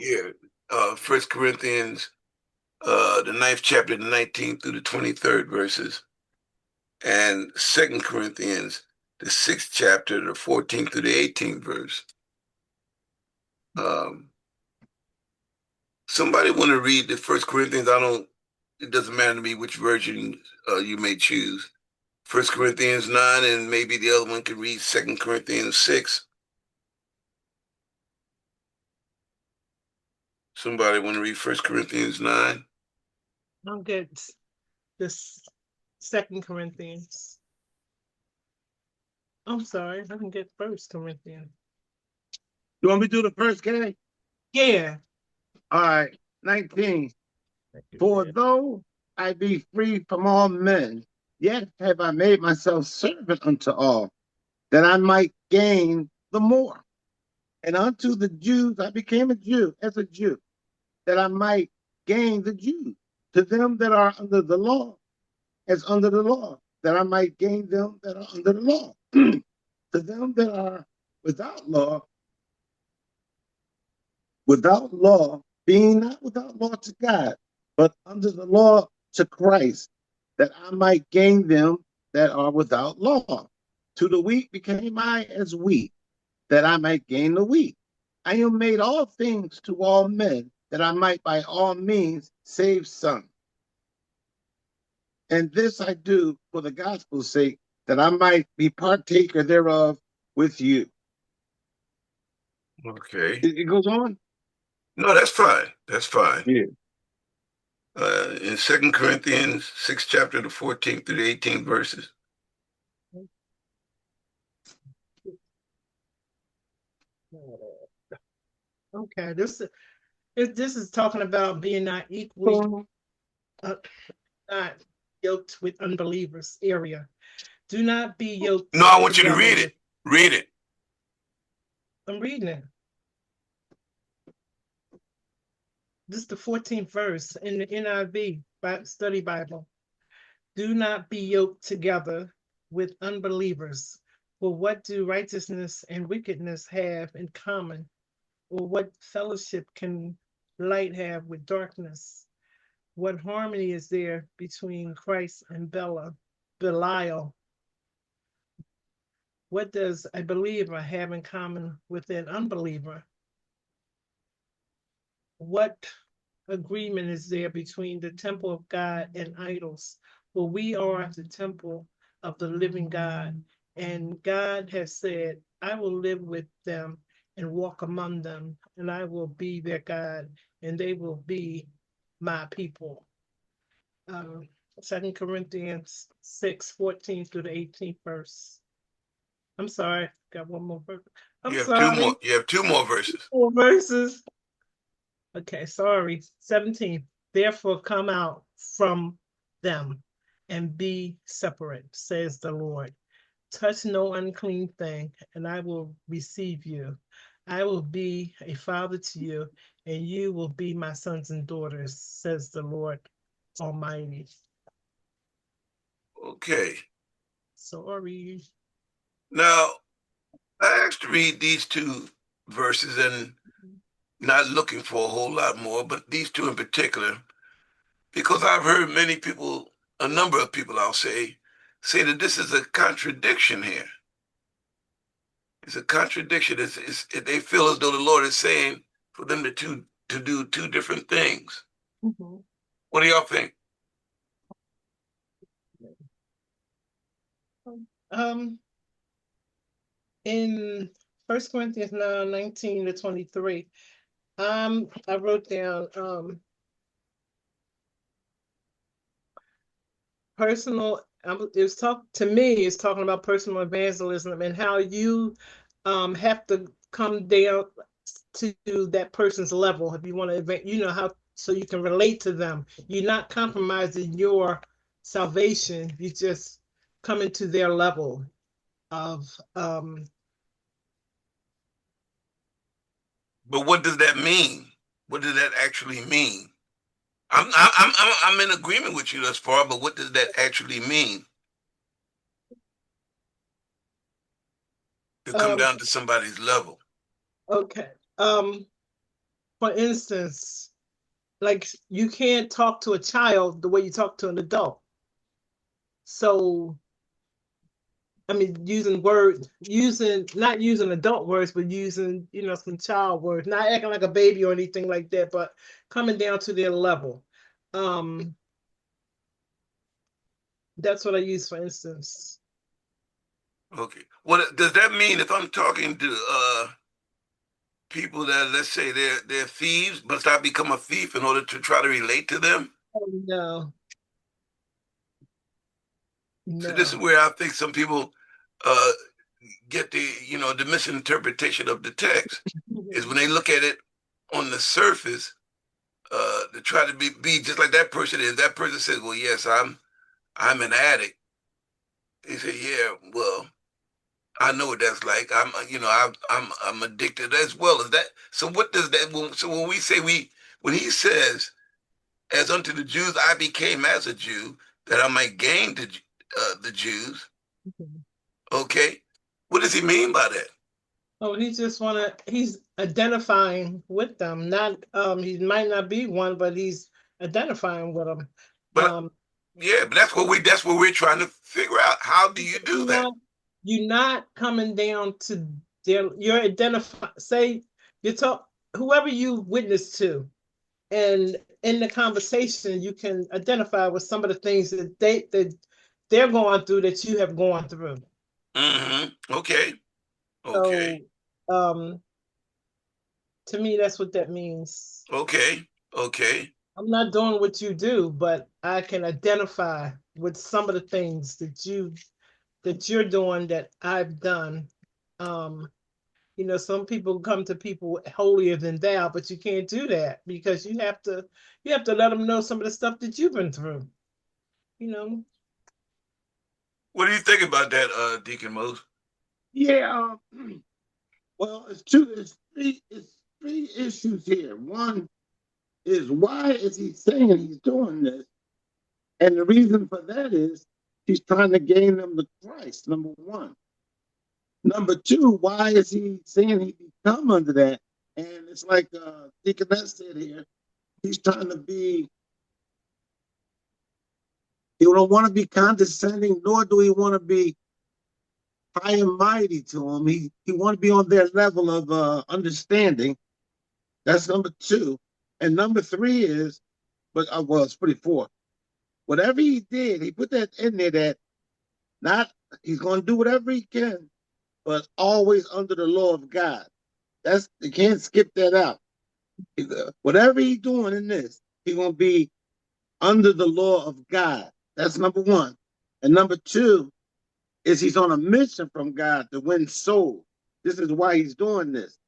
Yeah. 1 Corinthians, the 9th chapter, the 19th through the 23rd verses, and 2 Corinthians, the 6th chapter, the 14th through the 18th verse. Um, Somebody want to read the 1 Corinthians? It doesn't matter to me which version you may choose. 1 Corinthians 9, and maybe the other one can read 2 Corinthians 6. Somebody want to read 1 Corinthians 9? I'll get this 2 Corinthians. I'm sorry, I can get 1 Corinthians. You want me to do the first, K? Yeah. All right, 19. For though I be free from all men, yet have I made myself servant unto all, that I might gain the more. And unto the Jews I became a Jew, as a Jew, that I might gain the Jews. To them that are under the law, as under the law, that I might gain them that are under the law. To them that are without law, being not without law to God, but under the law to Christ, that I might gain them that are without law. To the weak became I as weak, that I might gain the weak. I am made all things to all men, that I might by all means save some. And this I do for the gospel's sake, that I might be partaker thereof with you. Okay. It goes on? No, that's fine. That's fine. Yeah. In 2 Corinthians 6th chapter, the 14th through the 18th verses. Okay, this is talking about being not equally not yoked with unbelievers. Area. Do not be yoked. No, I want you to read it. Read it. I'm reading it. This is the 14th verse in the NIV study Bible. Do not be yoked together with unbelievers. For what do righteousness and wickedness have in common? Or what fellowship can light have with darkness? What harmony is there between Christ and Belial? What does a believer have in common with an unbeliever? What agreement is there between the temple of God and idols? For we are the temple of the living God, and God has said, I will live with them and walk among them, and I will be their God, and they will be my people. 2 Corinthians 6:14 through the 18th verse. I'm sorry, got one more verse. I'm sorry. You have two more verses. 4 verses. Okay, sorry. 17. Therefore come out from them and be separate, says the Lord. Touch no unclean thing, and I will receive you. I will be a father to you, and you will be my sons and daughters, says the Lord Almighty. Okay. Sorry. Now, I asked to read these two verses and not looking for a whole lot more, but these two in particular, because I've heard many people, a number of people, I'll say that this is a contradiction here. It's a contradiction. They feel as though the Lord is saying for them to do two different things. Mm-hmm. What do y'all think? In 1 Corinthians 9:19 to 23, I wrote down personal. It's talking about personal evangelism and how you have to come down to that person's level if you want to how so you can relate to them. You're not compromising your salvation. You just come into their level of But what does that mean? What does that actually mean? I'm in agreement with you thus far, but what does that actually mean? To come down to somebody's level. Okay. for instance, like you can't talk to a child the way you talk to an adult. So, I mean, not using adult words, but using, some child words, not acting like a baby or anything like that, but coming down to their level. Um, that's what I use, for instance. Okay. What does that mean if I'm talking to people that, let's say, they're thieves? Must I become a thief in order to try to relate to them? Oh, no, So this is no. where I think some people uh, get the misinterpretation of the text is when they look at it on the surface, to try to be just like that person is. That person says, "Well, yes, I'm an addict." They say, "Yeah, well, I know what that's like. I'm addicted as well as that." So what does that? So when we say when he says, "As unto the Jews, I became as a Jew, that I might gain the Jews." Okay, what does he mean by that? Oh, he's identifying with them. Not he might not be one, but he's identifying with them. But Um, yeah, but that's what we're trying to figure out. How do you do you're that? not you're not coming down to you're identify say you talk whoever you witness to, and in the conversation you can identify with some of the things that they're going through that you have gone through. Okay. Okay. So um to me that's what that means. Okay. Okay. I'm not doing what you do, but I can identify with some of the things that you're doing that I've done. Um, some people come to people holier than thou, but you can't do that because you have to let them know some of the stuff that you've been through. You know, What do you think about that, Deacon Mose? Yeah. Well, it's two. It's three issues here. One is why is he saying he's doing this, and the reason for that is he's trying to gain them to Christ. Number one. Number two, why is he saying he become under that? And it's like Deaconess said here, he's trying to be. He don't want to be condescending, nor do he want to be high and mighty to him. He want to be on their level of understanding. That's number two. And number three is, but well, it's pretty four. Whatever he did, he put that in there that not he's going to do whatever he can, but always under the law of God. That's you can't skip that out. Whatever he's doing in this, he's going to be under the law of God. That's number one. And number two is he's on a mission from God to win souls. This is why he's doing this.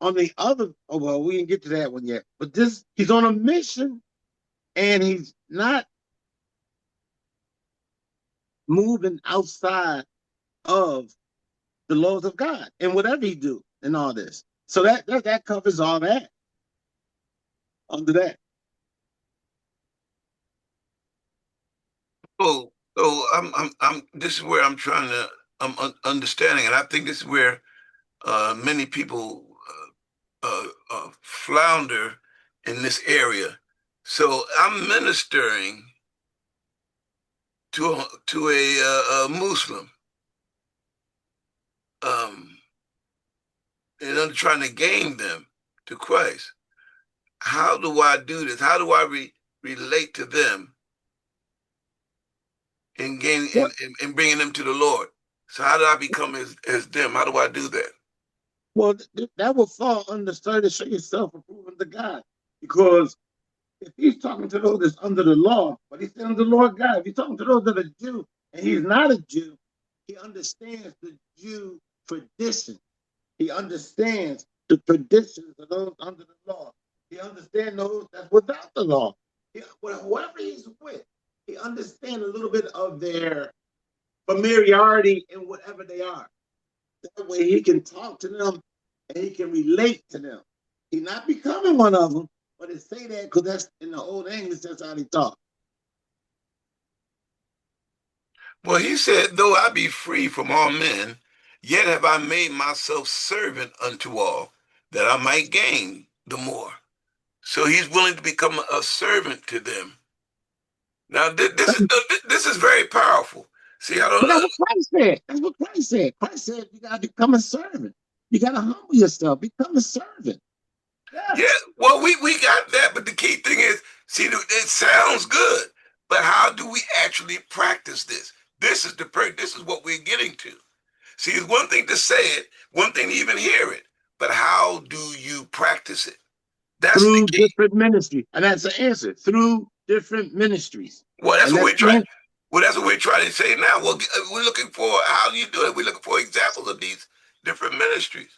On the other, oh well, we didn't get to that one yet. But he's on a mission, and he's not moving outside of the laws of God and whatever he do and all this. So that covers all that under that. So I'm. This is where I'm trying to. Understanding, and I think this is where many people flounder in this area. So I'm ministering to a Muslim, um, and I'm trying to gain them to Christ. How do I do this? How do I relate to them and gain What? and bringing them to the Lord? So how do I become as them? How do I do that? Well, that will fall under study to show yourself approving to God. Because if he's talking to those that's under the law, but he's still under the law of God, if he's talking to those that are Jew and he's not a Jew, he understands the Jew tradition. He understands the traditions of those under the law. He understands those that's without the law. Whoever he's with, he understands a little bit of their familiarity in whatever they are. That way he can talk to them and he can relate to them. He's not becoming one of them, but it say that because that's in the old English, that's how they talk. Well, he said, though I be free from all men, yet have I made myself servant unto all, that I might gain. the more. So he's willing to become a servant to them. Now, this is very powerful. See, I don't But know. that's what Christ said. That's what Christ said. Christ said you gotta become a servant. You gotta humble yourself, become a servant. Yeah, Yes. well, we got that, but the key thing is, see, it sounds good, but how do we actually practice this? This is what we're getting to. See, it's one thing to say it, one thing to even hear it, but how do you practice it? That's the Through key. different ministries. And that's the answer. Through different ministries. Well, that's And what that's we're trying. Well, that's what we're trying to say now. Well, we're looking for how do you do it? We're looking for examples of these different ministries.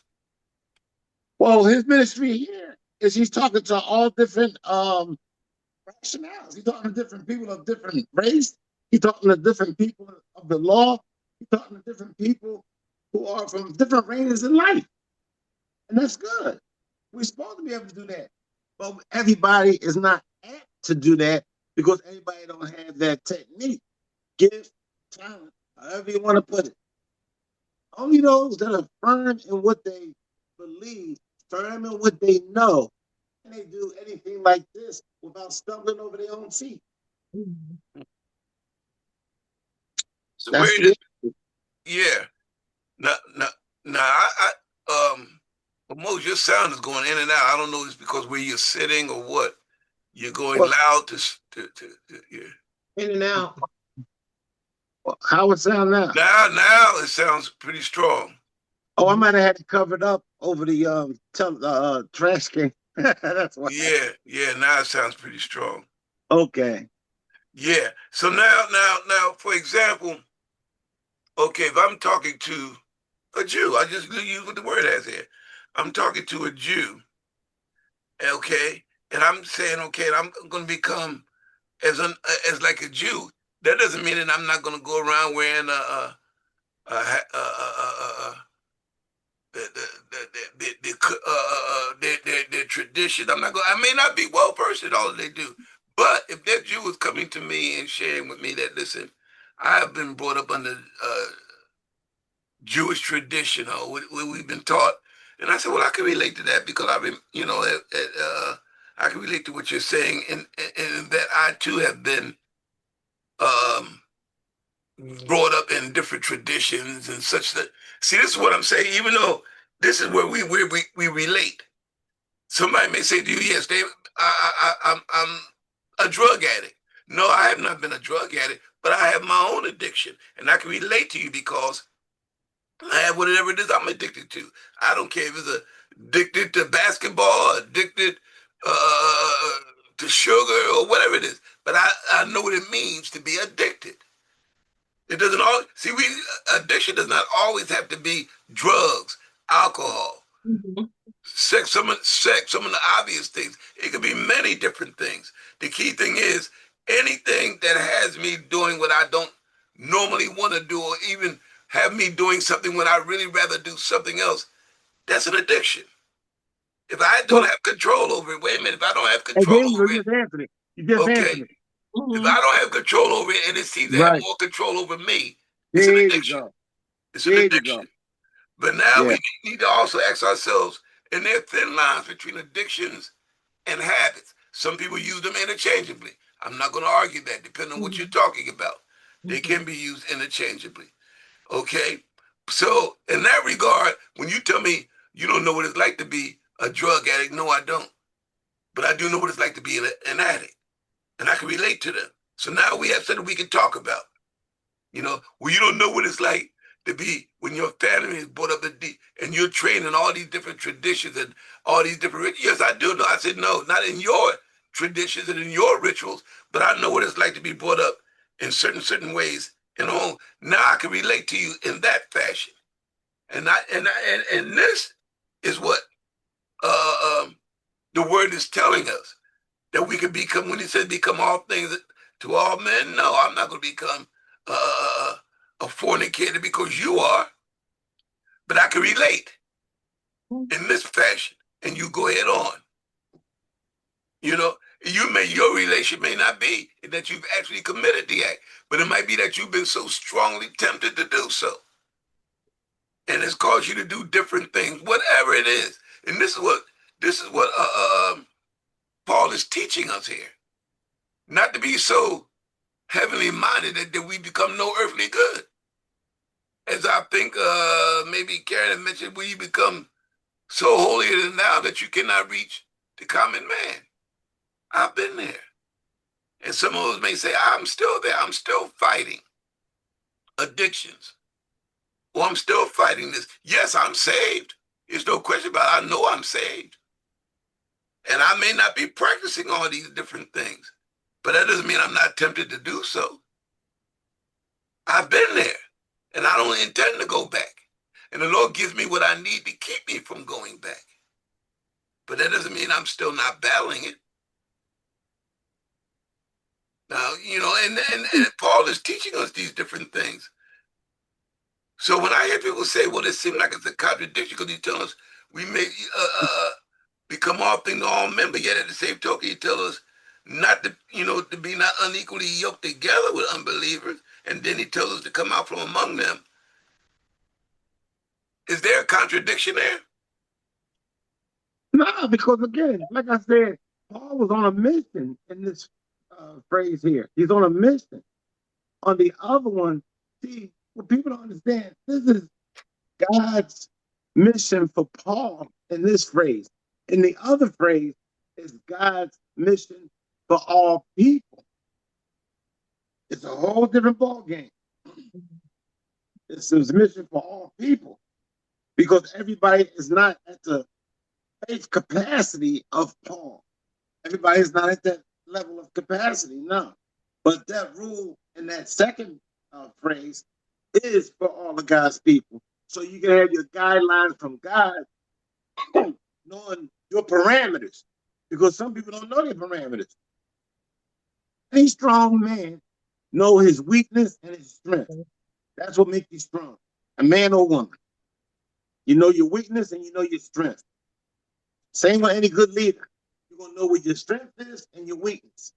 well, his ministry here is he's talking to all different rationales. He's talking to different people of different race. He's talking to different people of the law. He's talking to different people who are from different ranges in life. And that's good. We're supposed to be able to do that. But everybody is not apt to do that because everybody don't have that technique, gift, talent, however you want to put it. Only those that are firm in what they believe, firm in what they know, and they do anything like this without stumbling over their own feet. So That's where the is yeah. Now, now, now, Mose, your sound is going in and out. I don't know if it's because where you're sitting or what. You're going well, loud to yeah. In and out. how it sound now. Now it sounds pretty strong. Oh, I might have had it covered up over the trash can. That's why. Yeah. Now it sounds pretty strong. Okay. Yeah. So now, for example, okay, if I'm talking to a Jew, I just use what the word has here. I'm talking to a Jew, okay, and I'm saying, okay, I'm going to become as like a Jew. That doesn't mean that I'm not going to go around wearing their tradition. I may not be well versed in all that they do, but if that Jew was coming to me and sharing with me that, listen, I have been brought up under Jewish tradition, or what we've been taught, and I said, well, I can relate to that because I've been, I can relate to what you're saying, and that I too have been um, brought up in different traditions and such that. See, this is what I'm saying. Even though this is where we relate. Somebody may say to you, "Yes, David, I'm a drug addict." No, I have not been a drug addict, but I have my own addiction, and I can relate to you because I have whatever it is I'm addicted to. I don't care if it's addicted to basketball, addicted to sugar, or whatever it is. But I know what it means to be addicted. It doesn't always see we addiction does not always have to be drugs, alcohol, sex, some of the obvious things. It could be many different things. The key thing is anything that has me doing what I don't normally want to do, or even have me doing something when I really rather do something else, that's an addiction. If I don't Well, have control over it, wait a minute, if I don't have and control there you go. over You it, just answered it. You just okay. answered it. If I don't have control over it and it seems to have Right. more control over me, it's an There you addiction. go. It's an There you go. addiction. But now Yeah. we need to also ask ourselves, and there are thin lines between addictions and habits. Some people use them interchangeably. I'm not going to argue that, depending on what you're talking about. They can be used interchangeably. Okay? So, in that regard, when you tell me you don't know what it's like to be a drug addict, no, I don't. But I do know what it's like to be an addict. And I can relate to them. So now we have something we can talk about. Well, you don't know what it's like to be when your family is brought up and you're trained in all these different traditions and all these different rituals. Yes, I do know. I said, no, not in your traditions and in your rituals, but I know what it's like to be brought up in certain ways in home. Now I can relate to you in that fashion. And this is what the word is telling us that we can become. When he says become all things to all men, no, I'm not going to become a fornicator because you are, but I can relate in this fashion, and you go ahead on. You know, your relation may not be that you've actually committed the act, but it might be that you've been so strongly tempted to do so, and it's caused you to do different things, whatever it is. And this is what This is what Paul is teaching us here. Not to be so heavenly minded that we become no earthly good. As I think maybe Karen mentioned, we become so holier than thou that you cannot reach the common man. I've been there. And some of us may say, I'm still there. I'm still fighting addictions. Or I'm still fighting this. Yes, I'm saved. There's no question about it. I know I'm saved. And I may not be practicing all these different things, but that doesn't mean I'm not tempted to do so. I've been there, and I don't intend to go back. And the Lord gives me what I need to keep me from going back. But that doesn't mean I'm still not battling it. Now, you know, and Paul is teaching us these different things. So when I hear people say, well, it seems like it's a contradiction because he's telling us we may become all things to all men, but yet at the same token, he tells us not to, you know, to be not unequally yoked together with unbelievers. And then he tells us to come out from among them. Is there a contradiction there? No, because again, like I said, Paul was on a mission in this phrase here. He's on a mission. On the other one, see, what people don't understand, this is God's mission for Paul in this phrase. In the other phrase is God's mission for all people. It's a whole different ball game. It's his mission for all people because everybody is not at the faith capacity of Paul. Everybody is not at that level of capacity, no. But that rule in that second phrase is for all of God's people. So you can have your guidelines from God, knowing your parameters, because some people don't know their parameters. A strong man know his weakness and his strength. That's what makes you strong, a man or woman. You know your weakness and you know your strength. Same with any good leader. You're going to know what your strength is and your weakness.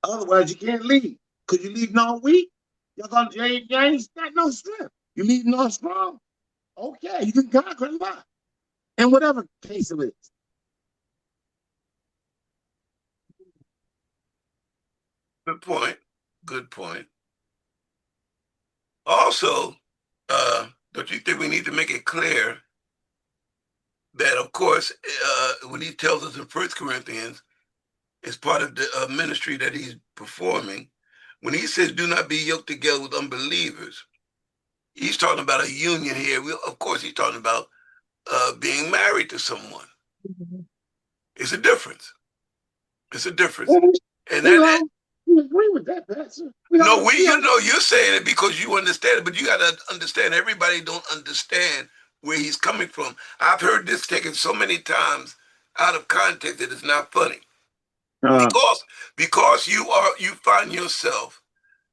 Otherwise, you can't lead. Because you lead all weak, you ain't got no strength. You lead all strong, okay, you can conquer a lot. In whatever case it is. Good point. Good point. Also, don't you think we need to make it clear that, of course, when he tells us in 1 Corinthians, it's part of the ministry that he's performing. When he says, do not be yoked together with unbelievers, he's talking about a union here. Of course, he's talking about being married to someone. Mhm. It's a difference. It's a difference. Well, And that, we agree with that, Pastor. you know, you're saying it because you understand it, but you got to understand everybody don't understand where he's coming from. I've heard this taken so many times out of context that it's not funny. Because you find yourself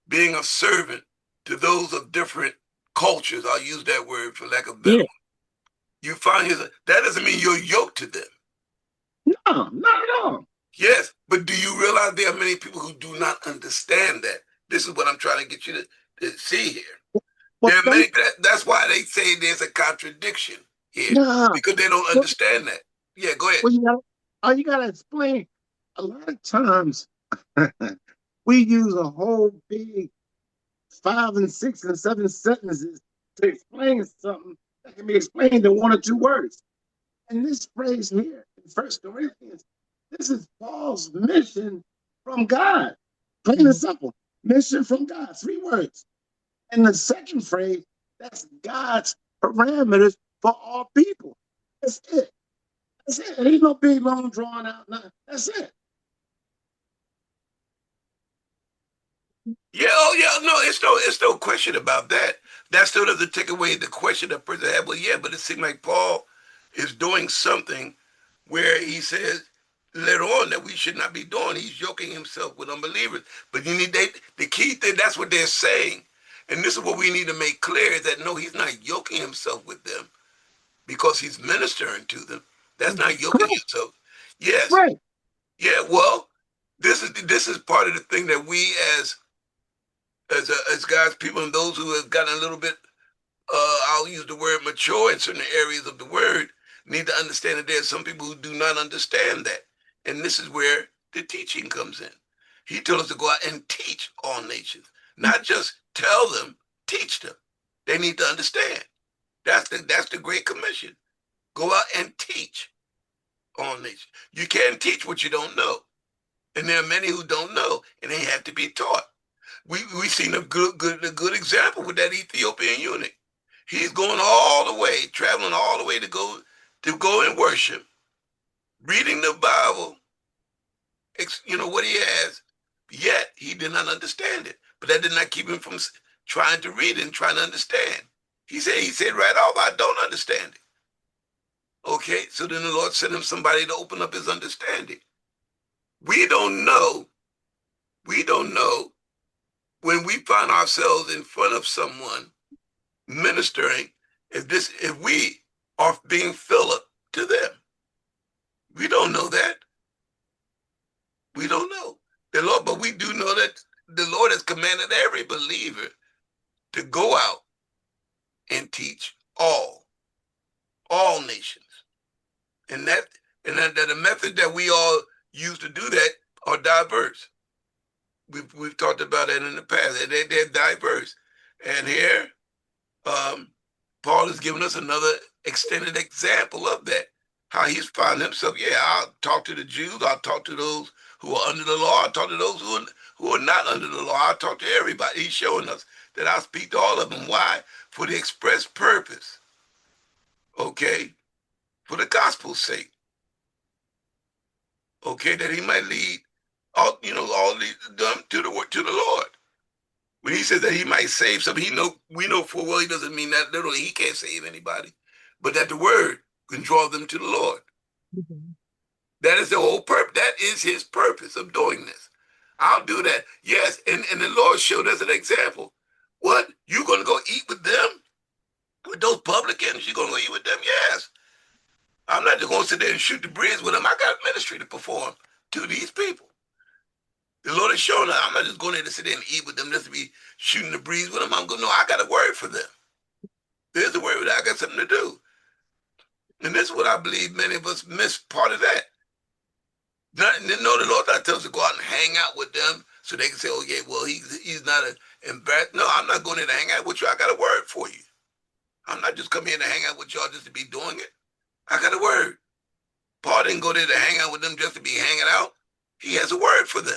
being a servant to those of different cultures. I'll use that word for lack of better. Yeah. You find yourself, that doesn't mean you're yoked to them. No, not at all. Yes, but do you realize there are many people who do not understand that? This is what I'm trying to get you to see here. There are many, that's why they say there's a contradiction here, because they don't understand that. Yeah, go ahead. Well, you gotta explain. A lot of times we use a whole big 5 and 6 and 7 sentences to explain something that can be explained in 1 or 2 words. And this phrase here in 1 Corinthians, this is Paul's mission from God. Plain and simple. Mission from God. 3 words. And the second phrase, that's God's parameters for all people. That's it. That's it. It ain't no big, long, drawn out. Nothing. That's it. Yeah, oh yeah, no, it's no question about that. That still doesn't take away the question that person had. Well, yeah, but it seemed like Paul is doing something where he says later on that we should not be doing. He's yoking himself with unbelievers. But you need the key thing, that's what they're saying. And this is what we need to make clear is that no, he's not yoking himself with them because he's ministering to them. That's not yoking himself. Yes. Right. Yeah, well, this is part of the thing that we as God's people and those who have gotten a little bit, I'll use the word mature in certain areas of the word, need to understand that there's some people who do not understand that. And this is where the teaching comes in. He told us to go out and teach all nations, not just tell them, teach them. They need to understand. That's the Great Commission. Go out and teach all nations. You can't teach what you don't know. And there are many who don't know, and they have to be taught. We've seen a good example with that Ethiopian eunuch. He's going all the way, traveling all the way to go and worship, reading the Bible, what he has, yet he did not understand it. But that did not keep him from trying to read and trying to understand. He said right off, I don't understand it. Okay, so then the Lord sent him somebody to open up his understanding. We don't know when we find ourselves in front of someone ministering, if we are being Philip to them. We don't know that. We don't know. The Lord, but we do know that the Lord has commanded every believer to go out and teach all nations. And that the method that we all use to do that are diverse. We've talked about that in the past. They're diverse. And here, Paul has given us another extended example of that. How he's found himself. Yeah, I'll talk to the Jews. I'll talk to those who are under the law. I'll talk to those who are not under the law. I'll talk to everybody. He's showing us that I'll speak to all of them. Why? For the express purpose. Okay? For the gospel's sake. Okay, that he might lead all them to the Lord. When he says that he might save some, we know full well he doesn't mean that literally. He can't save anybody, but that the word can draw them to the Lord. Mm-hmm. That is the whole purpose. That is his purpose of doing this. I'll do that. Yes, and the Lord showed us an example. What? You going to go eat with them? With those publicans? You going to go eat with them? Yes. I'm not just going to sit there and shoot the breeze with them. I got ministry to perform to these people. The Lord is showing us I'm not just going there to sit there and eat with them, just to be shooting the breeze with them. I'm going, no, I got a word for them. There's a word that I got something to do. And this is what I believe many of us miss part of that. The Lord not tells us to go out and hang out with them so they can say, oh, yeah, well, he's not embarrassed. No, I'm not going there to hang out with you. I got a word for you. I'm not just coming here to hang out with y'all just to be doing it. I got a word. Paul didn't go there to hang out with them just to be hanging out. He has a word for them.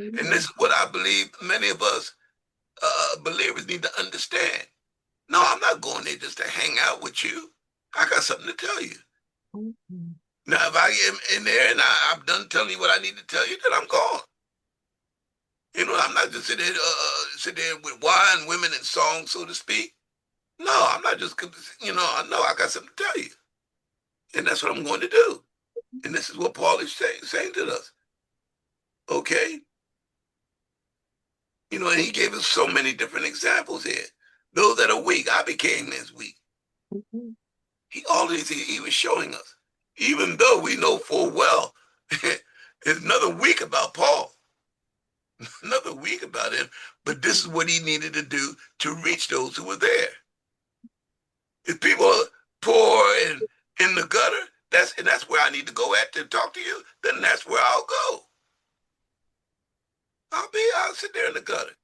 Mm-hmm. And this is what I believe many of us believers need to understand. No, I'm not going there just to hang out with you. I got something to tell you. Mm-hmm. Now, if I am in there and I'm done telling you what I need to tell you, then I'm gone. I'm not just sit there with wine, women, and songs, so to speak. No, I'm not just, I know I got something to tell you. And that's what I'm going to do. And this is what Paul is saying to us. Okay? And he gave us so many different examples here. Those that are weak, I became as weak. Mm-hmm. All these he was showing us. Even though we know full well, there's nothing weak about Paul. Nothing weak about him. But this is what he needed to do to reach those who were there. If people are poor and in the gutter, that's where I need to go at to talk to you, then that's where I'll go. I'll sit there in the gutter.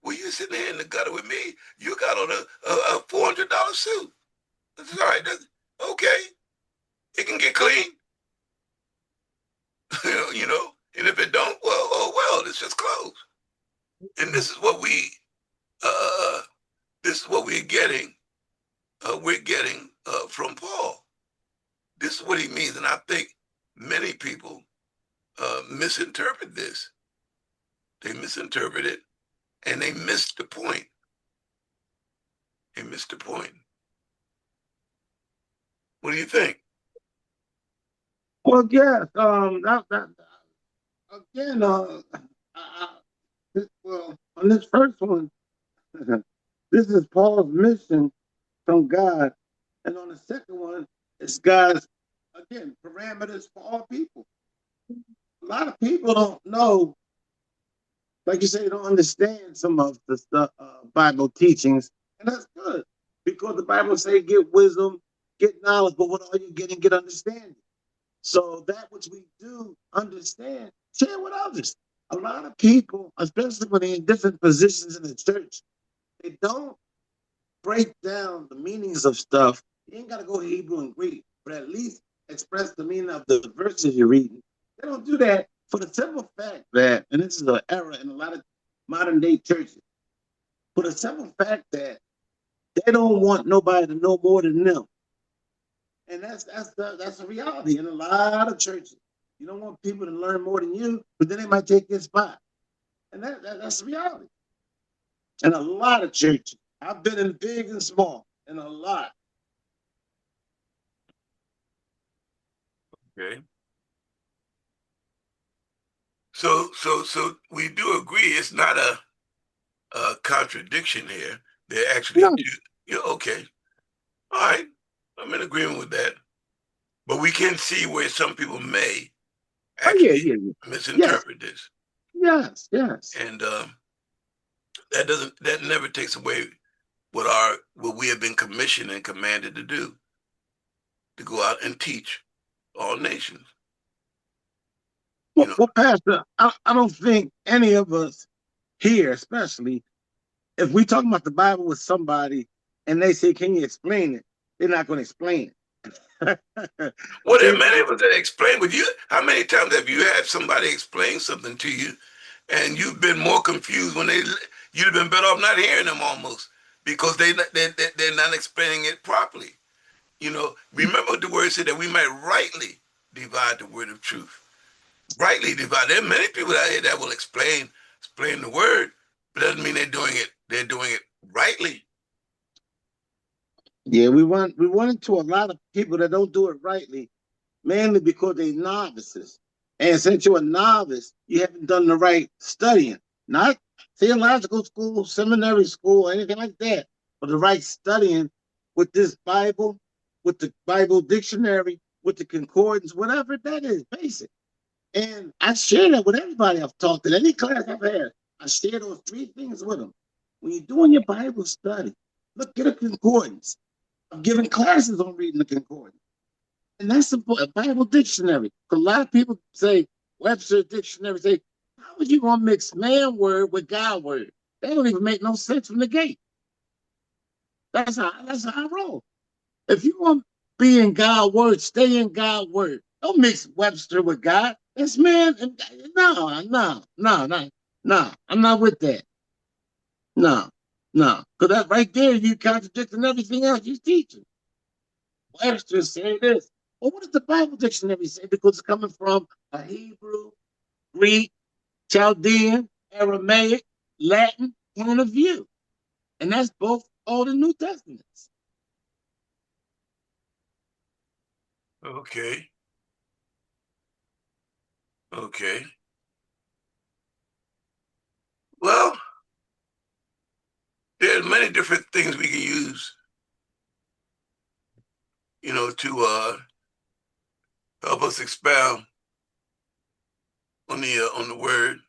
Well, you sitting there in the gutter with me, you got on a $400 suit. That's all right. Okay. It can get clean. And if it don't, well, oh well, it's just clothes. And this is what we're getting. We're getting from Paul. This is what he means, and I think many people misinterpret this. They misinterpret it, and they missed the point. They missed the point. What do you think? Well, yes. Again, on this first one, this is Paul's mission from God, and on the second one, it's God's parameters for all people. A lot of people don't know, like you say, they don't understand some of the Bible teachings, and that's good because the Bible say get wisdom get knowledge, but with all you're getting, get understanding. So that which we do understand, share with others. A lot of people, especially when they're in different positions in the church, they don't break down the meanings of stuff. You ain't got to go Hebrew and Greek, but at least express the meaning of the verses you're reading. They don't do that for the simple fact that, and this is an error in a lot of modern day churches, for the simple fact that they don't want nobody to know more than them. And that's a reality in a lot of churches. You don't want people to learn more than you, but then they might take your spot. And that's the reality. In a lot of churches. I've been in big and small, in a lot. Okay. So we do agree it's not a contradiction here. They're actually No. two. Yeah, okay. All right. I'm in agreement with that. But we can see where some people may Oh, yeah, actually yeah, yeah. Yes, misinterpret this. yes, yes. And that never takes away what we have been commissioned and commanded to do, to go out and teach all nations. You know, Well, Pastor, I don't think any of us here, especially if we talk about the Bible with somebody and they say, "Can you explain it?" They're not going to explain it. well, there are See, many of us that explain, but how many times have you had somebody explain something to you and you've been more confused you'd have been better off not hearing them almost because they're not explaining it properly. Remember the word said that we might rightly divide the word of truth. Rightly divide. There are many people out here that will explain the word, but doesn't mean they're doing it. They're doing it rightly. yeah, we run into a lot of people that don't do it rightly, mainly because they're novices. And since you're a novice, you haven't done the right studying, not theological school, seminary school, anything like that, but the right studying with this Bible, with the Bible dictionary, with the concordance, whatever that is, basic. And I share that with everybody I've talked in any class I've had. I share those three things with them. When you're doing your Bible study, look at a concordance. I'm giving classes on reading the concordance. And that's a Bible dictionary. A lot of people say, Webster dictionary, say, how are you going to mix man word with God word? That don't even make no sense from the gate. That's how I roll. If you want to be in God's word, stay in God's word. Don't mix Webster with God. That's man. No, no, no, no, no. I'm not with that. No, no. Because that right there, you contradicting everything else you're teaching. Webster say this. Well, what does the Bible dictionary say? Because it's coming from a Hebrew, Greek, Chaldean, Aramaic, Latin point of view. And that's both Old and New Testaments. Okay. Okay. Well, there's many different things we can use, to help us expound on the word.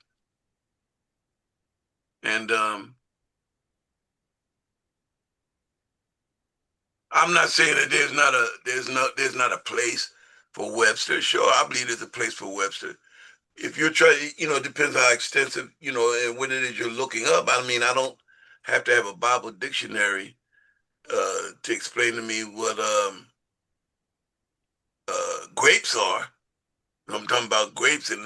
And I'm not saying that there's not a place for Webster. Sure, I believe there's a place for Webster. If you're trying, it depends how extensive, and what it is you're looking up. I mean, I don't have to have a Bible dictionary to explain to me what grapes are. I'm talking about grapes in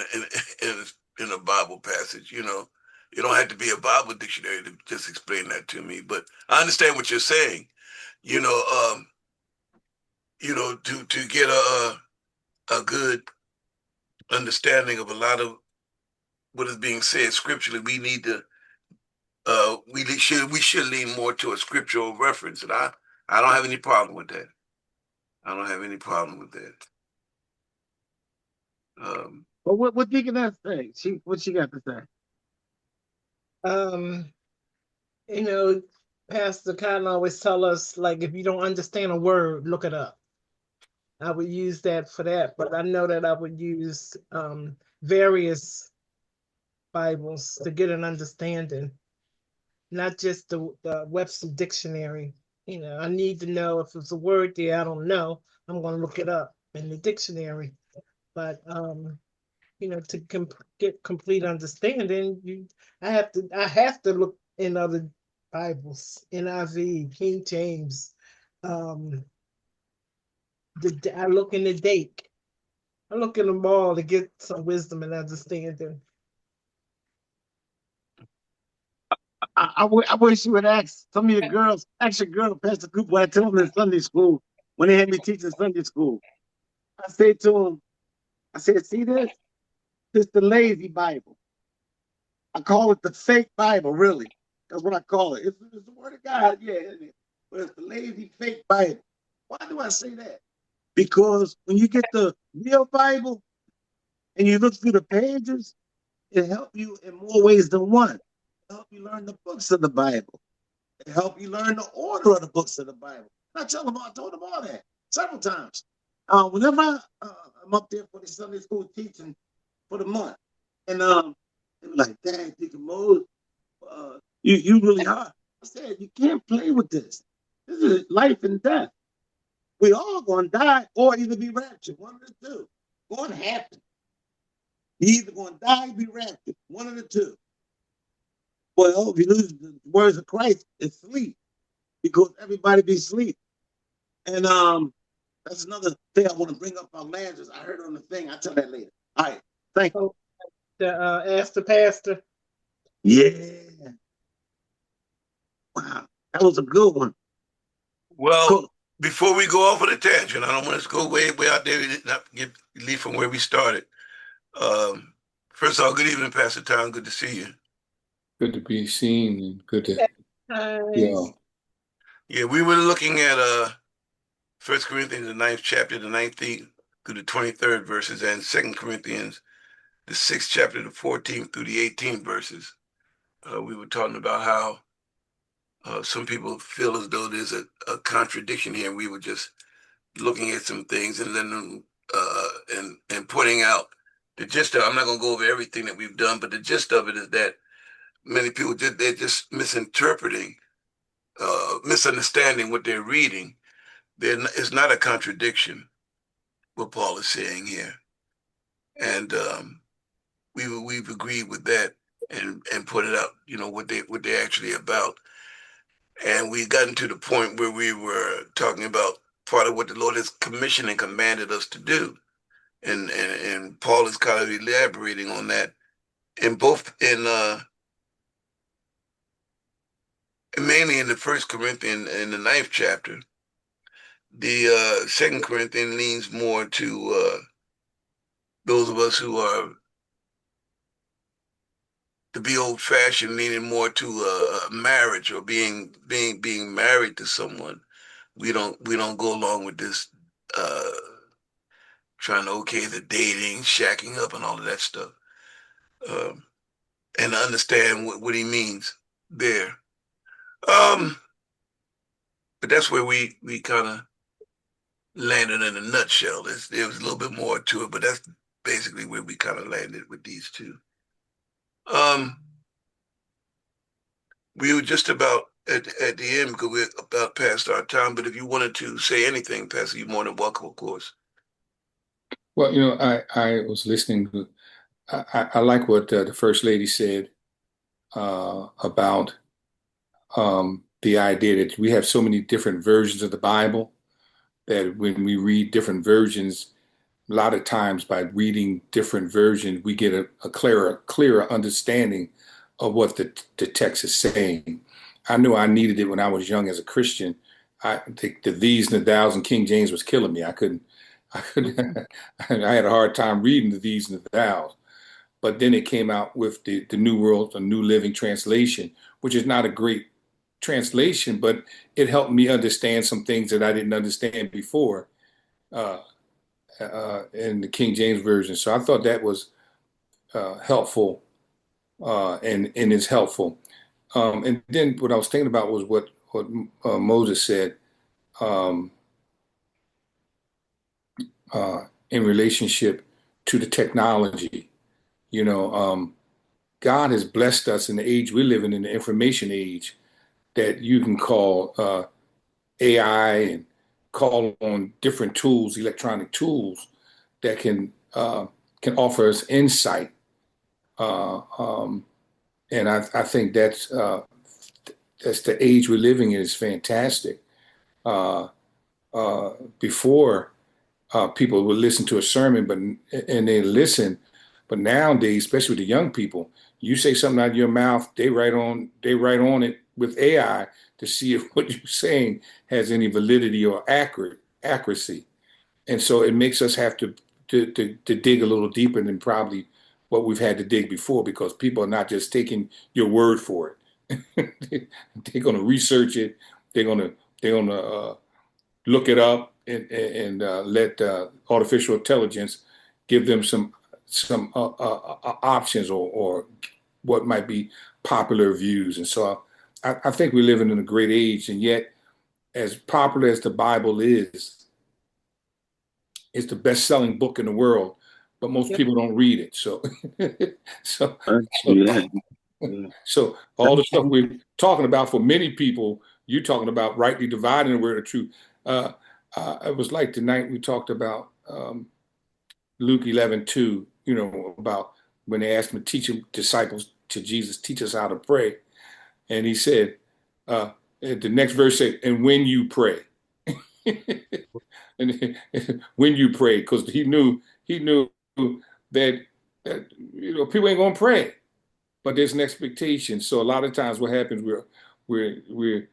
a Bible passage. You don't have to be a Bible dictionary to just explain that to me. But I understand what you're saying. You know, um, to get a good understanding of a lot of what is being said scripturally, we need to we should lean more to a scriptural reference, and I don't have any problem with that. I don't have any problem with that. Um, But what Deaconess say? What she got to say? Um, you know, Pastor Cotton always tell us, like, if you don't understand a word, look it up. I would use that for that, but I know that I would use various Bibles to get an understanding, not just the Webster Dictionary. I need to know if there's a word there I don't know. I'm going to look it up in the dictionary. But to get complete understanding, I have to look in other Bibles, NIV, King James. Um, I look in the date. I look in them all to get some wisdom and understanding. I wish you would ask some of your girls, ask your girl, Pastor Cooper, what I tell them in Sunday school when they had me teaching Sunday school. I say to them, I said, see this? This is the lazy Bible. I call it the fake Bible, really. That's what I call it. It's the word of God, yeah, but it's the lazy fake Bible. Why do I say that? Because when you get the real Bible and you look through the pages, it helps you in more ways than one. It helps you learn the books of the Bible. It helps you learn the order of the books of the Bible. I told them all that several times. Whenever I'm up there for the Sunday school teaching for the month, and they were like, "Dang, Deacon Mose, you really hard." I said, "You can't play with this. This is life and death. We all gonna die or either be raptured. One of the two. Going to happen. You either gonna die or be raptured. One of the two. Well, if you lose the words of Christ, it's sleep because everybody be asleep. And that's another thing I want to bring up about Lazarus. I heard on the thing. I'll tell that later. All right. Thank you. Ask the pastor. Yeah. Wow. That was a good one. Well, Cool. before we go off on a tangent, I don't want us to go way out there and not leave from where we started. First of all, good evening, Pastor Tom. Good to see you. Good to be seen and good to Yeah, we were looking at 1 Corinthians, the 9th chapter, the 19th through the 23rd verses, and 2 Corinthians, the 6th chapter, the 14th through the 18th verses. We were talking about how some people feel as though there's a contradiction here. We were just looking at some things and then and pointing out the gist of it. I'm not going to go over everything that we've done, but the gist of it is that many people they're just misinterpreting, misunderstanding what they're reading. It's not a contradiction what Paul is saying here, and we've agreed with that and put it out. What they're actually about, and we gotten to the point where we were talking about part of what the Lord has commissioned and commanded us to do. And Paul is kind of elaborating on that mainly in the 1 Corinthians in the 9th chapter. The 2 Corinthians leans more to those of us who are to be old fashioned, leaning more to a marriage or being married to someone. We don't go along with this trying to okay the dating, shacking up, and all of that stuff. And understand what he means there. But that's where we kind of landed in a nutshell. There was a little bit more to it, but that's basically where we kind of landed with these two. We were just about at the end because we're about past our time, but if you wanted to say anything, Pastor, you're more than welcome, of course. Well, I was listening to, I like what the First Lady said about the idea that we have so many different versions of the Bible that when we read different versions, a lot of times by reading different versions, we get a clearer understanding of what the text is saying. I knew I needed it when I was young as a Christian. The these and the thous and King James was killing me. I had a hard time reading the these and the thous. But then it came out with the New World, the New Living Translation, which is not a great translation, but it helped me understand some things that I didn't understand before in the King James Version. So I thought that was helpful and is helpful. And then what I was thinking about was what Moses said in relationship to the technology. God has blessed us in the age we're living in, the information age, that you can call AI and call on different tools, electronic tools that can offer us insight. And I think that's the age we're living in is fantastic. Before people would listen to a sermon, and they listen, but nowadays, especially with the young people, you say something out of your mouth, they write on it with AI to see if what you're saying has any validity or accuracy. And so it makes us have to dig a little deeper than probably what we've had to dig before, because people are not just taking your word for it. They're going to research it. They're going to look it up and let artificial intelligence give them some options or what might be popular views. And so I think we're living in a great age, and yet as popular as the Bible is, it's the best-selling book in the world, but most Yep. people don't read it. So, so, Yeah. so all the stuff we're talking about, for many people, you're talking about rightly dividing the word of truth. It was like tonight we talked about Luke 11:2, about when they asked him to teach disciples to Jesus, teach us how to pray. And he said, the next verse said, and when you pray. And when you pray, because he knew that people ain't gonna pray, but there's an expectation. So a lot of times, what happens, we're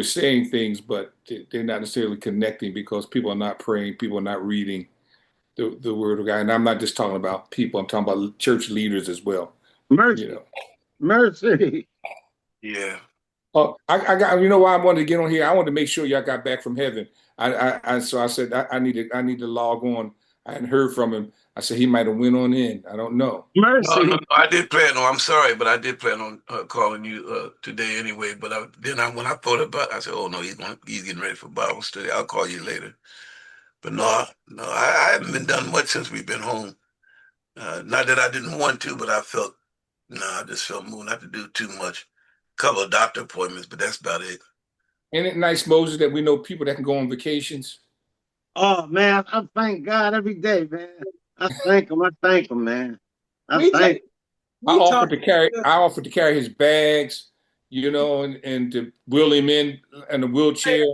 saying things, but they're not necessarily connecting because people are not praying, people are not reading the word of God. And I'm not just talking about people; I'm talking about church leaders as well. Mercy. Mercy. Yeah. Oh, I got. You know why I wanted to get on here? I wanted to make sure y'all got back from heaven. So I said I need to log on. I hadn't heard from him. I said he might have went on in. I don't know. No, Mercy. I did plan on. I'm sorry, but I did plan on calling you today anyway. But when I thought about it, I said, "Oh no, he's getting ready for Bible study. I'll call you later." But no, I haven't been done much since we've been home. Not that I didn't want to, but I just felt moved not to do too much. Couple of doctor appointments, but that's about it. Ain't it nice, Moses, that we know people that can go on vacations? Oh man, I thank God every day, man. I thank him. I thank him, man. I We thank take, we talk. I offered to carry his bags, and to wheel him in a wheelchair.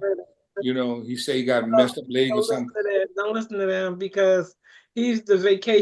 He said he got a messed up leg or Don't listen something. to that. Don't listen to them because he's the vacation.